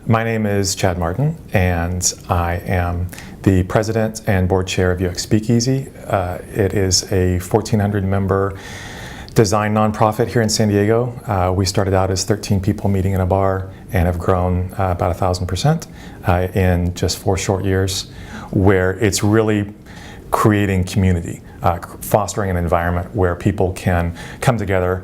My name is Chad Martin, and I am the president and board chair of UX Speakeasy. It is a 1,400-member design nonprofit here in San Diego. We started out as 13 people meeting in a bar and have grown about 1,000% in just 4 short years, where it's really creating community, fostering an environment where people can come together,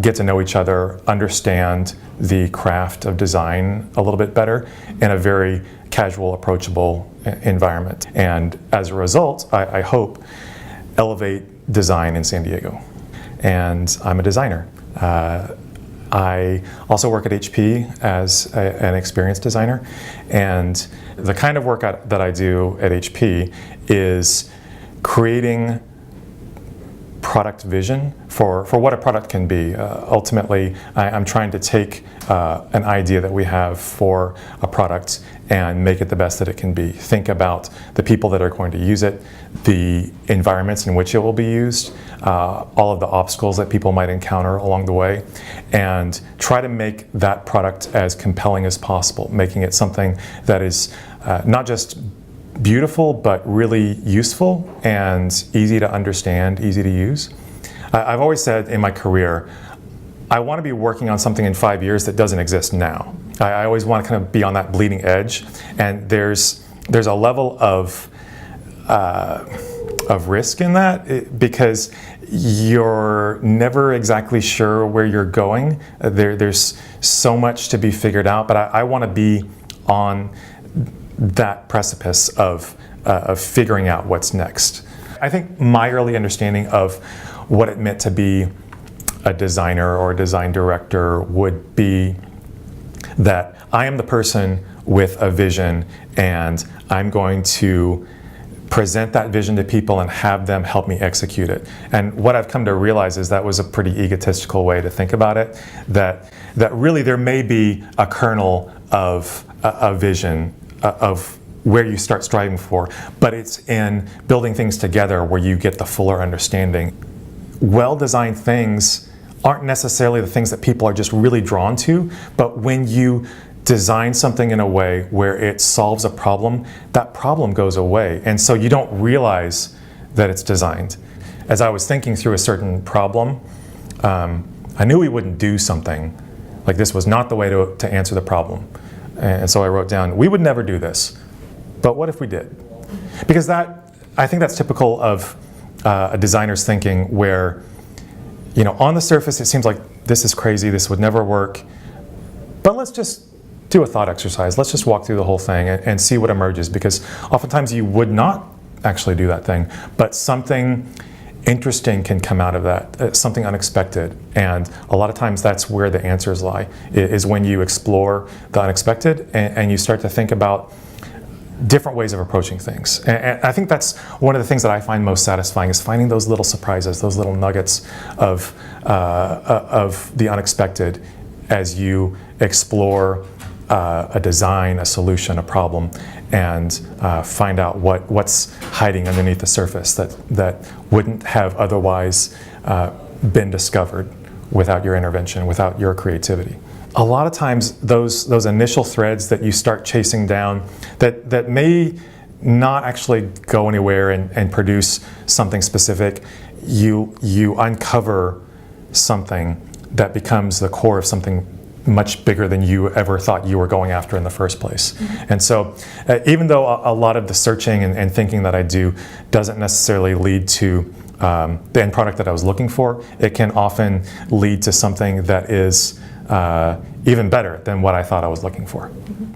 get to know each other, understand the craft of design a little bit better in a very casual, approachable environment. And as a result, I hope, elevate design in San Diego. And I'm a designer. I also work at HP as an experienced designer, and the kind of work that I do at HP is creating product vision for what a product can be. Ultimately, I'm trying to take an idea that we have for a product and make it the best that it can be. Think about the people that are going to use it, the environments in which it will be used, all of the obstacles that people might encounter along the way, and try to make that product as compelling as possible, making it something that is not just beautiful, but really useful and easy to understand, easy to use. I've always said in my career, I want to be working on something in 5 years that doesn't exist now. I always want to kind of be on that bleeding edge, and there's a level of risk in that because you're never exactly sure where you're going. There's so much to be figured out, but I want to be on that precipice of figuring out what's next. I think my early understanding of what it meant to be a designer or a design director would be that I am the person with a vision, and I'm going to present that vision to people and have them help me execute it. And what I've come to realize is that was a pretty egotistical way to think about it, that really there may be a kernel of a vision of where you start striving for, but it's in building things together where you get the fuller understanding. Well-designed things aren't necessarily the things that people are just really drawn to, but when you design something in a way where it solves a problem, that problem goes away, and so you don't realize that it's designed. As I was thinking through a certain problem, I knew we wouldn't do something like this was not the way to answer the problem. And so I wrote down, we would never do this, but what if we did? Because I think that's typical of a designer's thinking, where, you know, on the surface it seems like this is crazy, this would never work, but let's just do a thought exercise. Let's just walk through the whole thing and see what emerges, because oftentimes you would not actually do that thing, but something interesting can come out of that, something unexpected. And a lot of times that's where the answers lie, is when you explore the unexpected and you start to think about different ways of approaching things. And I think that's one of the things that I find most satisfying, is finding those little surprises, those little nuggets of the unexpected as you explore a design, a solution, a problem, and find out what's hiding underneath the surface that wouldn't have otherwise been discovered without your intervention, without your creativity. A lot of times those initial threads that you start chasing down that may not actually go anywhere and produce something specific, you uncover something that becomes the core of something much bigger than you ever thought you were going after in the first place. Mm-hmm. And so even though a lot of the searching and thinking that I do doesn't necessarily lead to the end product that I was looking for, it can often lead to something that is even better than what I thought I was looking for. Mm-hmm.